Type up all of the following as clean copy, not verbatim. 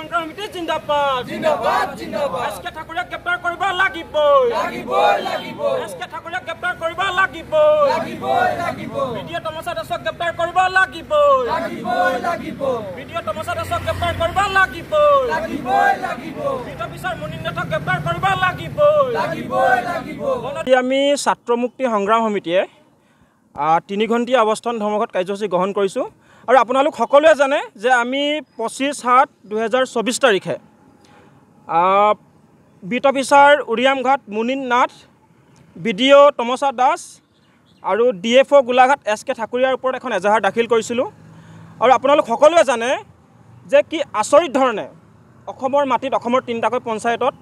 সংগ্ৰাম সমিতি জিন্দাবাদ জিন্দাবাদ জিন্দাবাদ এসকে ঠাকুৰক গ্ৰেপ্তাৰ কৰিব লাগিব এসকে ঠাকুৰক গ্ৰেপ্তাৰ কৰিব লাগিব ভিডিঅ' তমচা দাসক গ্ৰেপ্তাৰ কৰিব লাগিব ভিডিঅ' তমচা দাসক গ্ৰেপ্তাৰ কৰিব লাগিব পিছৰ মুনিনাথক গ্ৰেপ্তাৰ কৰিব লাগিব আমি ছাত্ৰ মুক্তি সংগ্ৰাম সমিতিয়ে 3 ঘণ্টীয়া অৱস্থান ধৰ্মঘট কাৰ্যসূচী গ্ৰহণ কৰিছোঁ আৰু আপোনালোক সকলোৱে জানে যে আমি 25/7/2024 তাৰিখে beat officer Uriamghat Munin Nath BDO' Tamsa Das আৰু ডিএফঅ' গোলাঘাট এসকে ঠাকুৰীয়াৰ ওপৰত এখন এজাহাৰ দাখিল কৰিছিলোঁ আৰু আপোনালোক সকলোৱে জানে যে কি আচৰিত ধৰণে অসমৰ মাটিত অসমৰ 3টাকৈ পঞ্চায়তত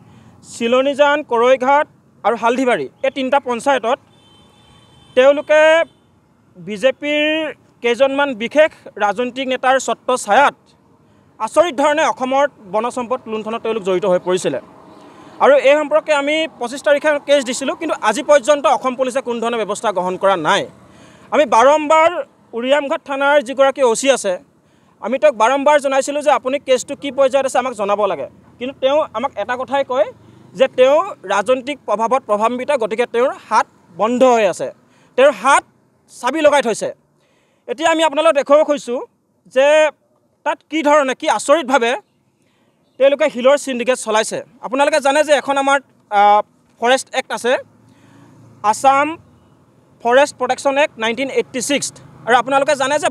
চিলনিজান কৰৈঘাট আৰু হালধিবাৰী এই 3টা পঞ্চায়তত তেওঁলোকে বিজেপিৰ কেইজনমান বিশেষ ৰাজনৈতিক নেতাৰ ছত্ৰ ছায়াত আচৰিত ধৰণে অসমৰ বন সম্পদ লুণ্ঠনত তেওঁলোক জড়িত হৈ পৰিছিলে আৰু এই সম্পৰ্কে আমি 25 তাৰিখে কেছ দিছিলোঁ কিন্তু আজি পৰ্যন্ত অসম পুলিচে কোনো ধৰণৰ ব্যৱস্থা গ্ৰহণ কৰা নাই আমি বাৰম্বাৰ উৰিয়ামঘাট থানাৰ যিগৰাকী অচি আছে আমি তেওঁক বাৰম্বাৰ জনাইছিলোঁ যে আপুনি কেছটো কি পৰ্যায়ত আছে আমাক জনাব লাগে কিন্তু তেওঁ আমাক এটা কথাই কয় যে তেওঁ ৰাজনৈতিক প্ৰভাৱত প্ৰভাৱান্বিত গতিকে তেওঁৰ হাত বন্ধ হৈ আছে তেওঁৰ হাত চাবি লগাই থৈছে এতিয়া আমি আপোনালোকক দেখুৱাব খুজিছোঁ যে তাত কি ধৰণে কি আচৰিতভাৱে তেওঁলোকে হিলৰ সিন্ডিকেট চলাইছে আপোনালোকে জানে যে এখন আমাৰ ফৰেষ্ট এক্ট আছে আসাম ফৰেষ্ট প্ৰটেকশ্যন এক্ট 1986 আৰু আপোনালোকে জানে যে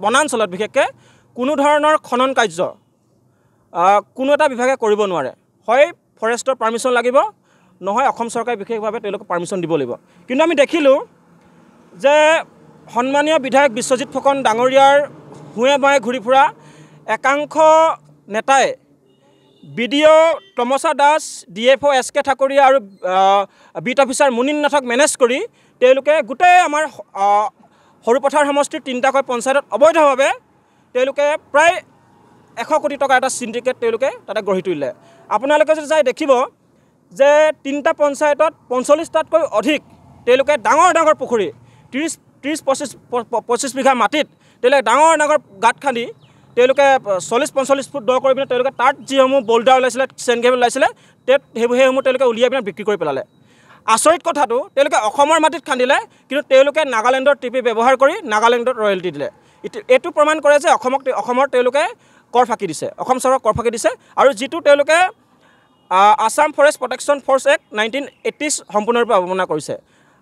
বনাঞ্চলত বিশেষকৈ কোনো ধৰণৰ খনন কাৰ্য কোনো এটা বিভাগে কৰিব নোৱাৰে হয় ফৰেষ্টৰ পাৰ্মিশ্যন লাগিব নহয় অসম চৰকাৰে বিশেষভাৱে তেওঁলোকক পাৰ্মিশ্যন দিব লাগিব কিন্তু আমি দেখিলোঁ যে সন্মানীয় বিধায়ক বিশ্বজিৎ ফুকন ডাঙৰীয়াৰ হুৱে বায়ে ঘূৰি ফুৰা একাংশ নেতাই BDO' Tamsa Das DFO' SK Thakuria আৰু বিট অফিচাৰ মুনিন নাথক মেনেজ কৰি তেওঁলোকে গোটেই আমাৰ সৰুপথাৰ সমষ্টিৰ 3টাকৈ পঞ্চায়তত অবৈধভাৱে তেওঁলোকে প্ৰায় 100 কোটি টকা এটা সিন্ডিকেট তেওঁলোকে তাতে গঢ়ি তুলিলে আপোনালোকে যদি যাই দেখিব যে 3টা পঞ্চায়তত 45টাতকৈ অধিক তেওঁলোকে ডাঙৰ পুখুৰী 30-25 বিঘা মাটিত তেওঁলোকে ডাঙৰ গাঁত খান্দি তেওঁলোকে 40-45 ফুট দ কৰি পিনে তেওঁলোকে তাত যিসমূহ বোল্ডাৰ ওলাইছিলে চেনগেবল ওলাইছিলে সেইসমূহ তেওঁলোকে উলিয়াই পিনে বিক্ৰী কৰি পেলালে আচৰিত কথাটো তেওঁলোকে অসমৰ মাটিত খান্দিলে কিন্তু তেওঁলোকে নাগালেণ্ডৰ টিপি ব্যৱহাৰ কৰি নাগালেণ্ডত ৰয়েলটি দিলে এইটো প্ৰমাণ কৰে যে অসমৰ তেওঁলোকে কৰ ফাঁকি দিছে অসম চৰকাৰক কৰ ফাঁকি দিছে আৰু যিটো তেওঁলোকে Assam forest protection force act 1980 সম্পূৰ্ণৰূপে অৱমাননা কৰিছে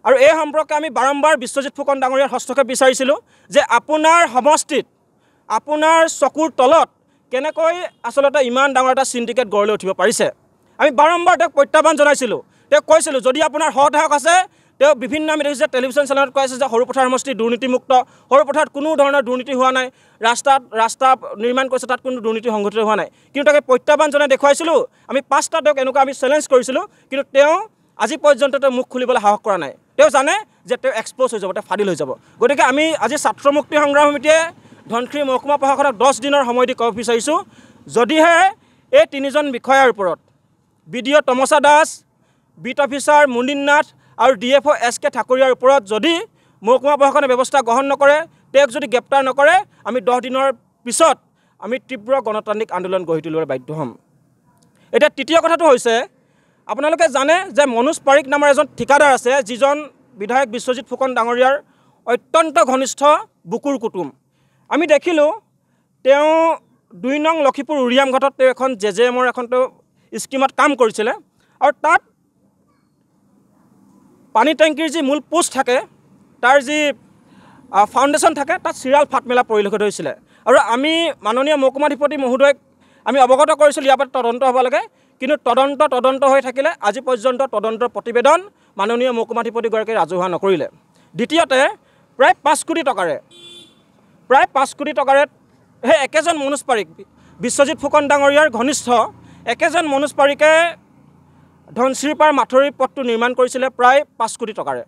আৰু এই সম্পৰ্কে আমি বাৰম্বাৰ বিশ্বজিৎ ফুকন ডাঙৰীয়াৰ হস্তক্ষেপ বিচাৰিছিলোঁ যে আপোনাৰ সমষ্টিত আপোনাৰ চকুৰ তলত কেনেকৈ আচলতে ইমান ডাঙৰ এটা সিন্ডিকেট গঢ় লৈ উঠিব পাৰিছে আমি বাৰম্বাৰ তেওঁক প্ৰত্যাহ্বান জনাইছিলোঁ তেওঁক কৈছিলোঁ যদি আপোনাৰ সৎসাহস আছে তেওঁ বিভিন্ন আমি দেখিছোঁ যে টেলিভিশ্যন চেনেলত কৈ আছে যে সৰুপথাৰ সমষ্টি দুৰ্নীতিমুক্ত সৰুপথাৰত কোনো ধৰণৰ দুৰ্নীতি হোৱা নাই ৰাস্তা নিৰ্মাণ কৰিছে তাত কোনো দুৰ্নীতি সংঘটিত হোৱা নাই কিন্তু তাকে প্ৰত্যাহ্বান জনাই দেখুৱাইছিলোঁ আমি 5টা তেওঁক এনেকুৱা আমি চেলেঞ্জ কৰিছিলোঁ কিন্তু তেওঁ আজি পৰ্যন্ত তেওঁ মুখ খুলিবলৈ সাহস কৰা নাই তেওঁ জানে যে তেওঁ এক্সপ'জ হৈ যাব তেওঁ ফাদিল হৈ যাব গতিকে আমি আজি ছাত্ৰ মুক্তি সংগ্ৰাম সমিতিয়ে ধনশিৰি মহকুমা প্ৰশাসনক 10 দিনৰ সময় দি ক'ব বিচাৰিছোঁ যদিহে এই 3জন বিষয়াৰ ওপৰত BDO' Tamsa Das beat officer Munin Nath আৰু ডিএফঅ' এসকে ঠাকুৰীয়াৰ ওপৰত যদি মহকুমা প্ৰশাসনে ব্যৱস্থা গ্ৰহণ নকৰে তেওঁক যদি গ্ৰেপ্তাৰ নকৰে আমি 10 দিনৰ পিছত আমি তীব্ৰ গণতান্ত্ৰিক আন্দোলন গঢ়ি তুলিবলৈ বাধ্য হ'ম এতিয়া তৃতীয় কথাটো হৈছে আপোনালোকে জানে যে মনোজ পাৰিক নামৰ এজন ঠিকাদাৰ আছে যিজন বিধায়ক বিশ্বজিৎ ফুকন ডাঙৰীয়াৰ অত্যন্ত ঘনিষ্ঠ বুকুৰ কুটুম আমি দেখিলোঁ তেওঁ 2 নং লক্ষীপুৰ উৰিয়ামঘাটত তেওঁ এখন জেজেএমৰ এখন তেওঁ স্কিমত কাম কৰিছিলে আৰু তাত পানী টেংকিৰ যি মূল পোষ্ট থাকে তাৰ যি ফাউণ্ডেশ্যন থাকে তাত চিৰাল ফাট মেলা পৰিলক্ষিত হৈছিলে আৰু আমি মাননীয় মহকুমাধিপতি মহোদয়ক আমি অৱগত কৰিছিলোঁ ইয়াৰ পৰা তদন্ত হ'ব লাগে কিন্তু তদন্ত হৈ থাকিলে আজি পৰ্যন্ত তদন্তৰ প্ৰতিবেদন মাননীয় মহকুমাধিপতিগৰাকীয়ে ৰাজহুৱা নকৰিলে দ্বিতীয়তে প্ৰায় 5 কোটি টকাৰে সেই একেজন মনোজ পাৰিক বিশ্বজিৎ ফুকন ডাঙৰীয়াৰ ঘনিষ্ঠ একেজন মনোজ পাৰিকে ধনশিৰি পাৰ মাথৰি পথটো নিৰ্মাণ কৰিছিলে প্ৰায় 5 কোটি টকাৰে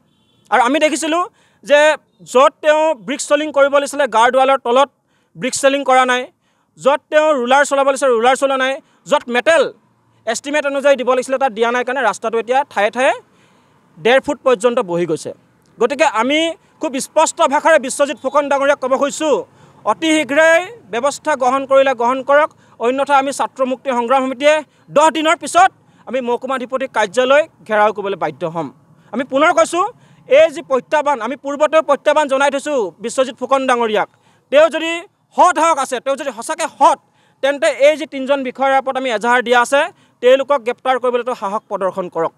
আৰু আমি দেখিছিলোঁ যে য'ত তেওঁ ব্ৰিক্স চলিং কৰিব লাগিছিলে গাৰ্ডৱালৰ তলত ব্ৰিক্স চেলিং কৰা নাই য'ত তেওঁ ৰুলাৰ চলাব লাগিছিলে ৰুলাৰ চলোৱা নাই য'ত মেটেল এষ্টিমেট অনুযায়ী দিব লাগিছিলে তাত দিয়া নাই কাৰণে ৰাস্তাটো এতিয়া ঠায়ে 1.5 ফুট পৰ্যন্ত বহি গৈছে গতিকে আমি খুব স্পষ্ট ভাষাৰে বিশ্বজিৎ ফুকন ডাঙৰীয়াক ক'ব খুজিছোঁ অতি শীঘ্ৰে ব্যৱস্থা গ্ৰহণ কৰিলে গ্ৰহণ কৰক অন্যথা আমি ছাত্ৰ মুক্তি সংগ্ৰাম সমিতিয়ে 10 দিনৰ পিছত আমি মহকুমাধিপতি কাৰ্যালয় ঘেৰাও কৰিবলৈ বাধ্য হ'ম। আমি পুনৰ কৈছোঁ, এই যি প্ৰত্যাহ্বান আমি পূৰ্বতেও প্ৰত্যাহ্বান জনাই থৈছোঁ বিশ্বজিৎ ফুকন ডাঙৰীয়াক, তেওঁ যদি সৎ সাহস আছে, তেওঁ যদি সঁচাকৈ সৎ, তেন্তে এই যি 3জন বিষয়াৰ ওপৰত আমি এজাহাৰ দিয়া আছে তেওঁলোকক গ্ৰেপ্তাৰ কৰিবলৈ তেওঁ সাহস প্ৰদৰ্শন কৰক।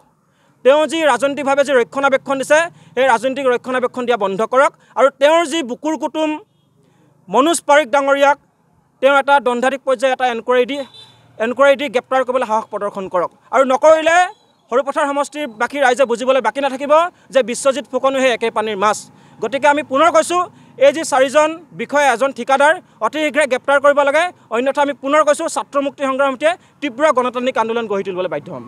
তেওঁ যি ৰাজনৈতিকভাৱে যি ৰক্ষণাবেক্ষণ দিছে সেই ৰাজনৈতিক ৰক্ষণাবেক্ষণ দিয়া বন্ধ কৰক আৰু তেওঁৰ যি বুকুৰ কুটুম মনোজ পাৰিক ডাঙৰীয়াক তেওঁ এটা দণ্ডাধীশ পৰ্যায়ত এটা এনকুৱাৰী দি গ্ৰেপ্তাৰ কৰিবলৈ সাহস প্ৰদৰ্শন কৰক। আৰু নকৰিলে সৰুপথাৰ সমষ্টিৰ বাকী ৰাইজে বুজিবলৈ বাকী নাথাকিব যে বিশ্বজিৎ ফুকনো সেই একে পানীৰ মাছ। গতিকে আমি পুনৰ কৈছোঁ, এই যি 4জন বিষয়া, এজন ঠিকাদাৰ অতি শীঘ্ৰে গ্ৰেপ্তাৰ কৰিব লাগে, অন্যথা আমি পুনৰ কৈছোঁ ছাত্ৰ মুক্তি সংগ্ৰাম সমিতিয়ে তীব্ৰ গণতান্ত্ৰিক আন্দোলন গঢ়ি তুলিবলৈ বাধ্য হ'ম।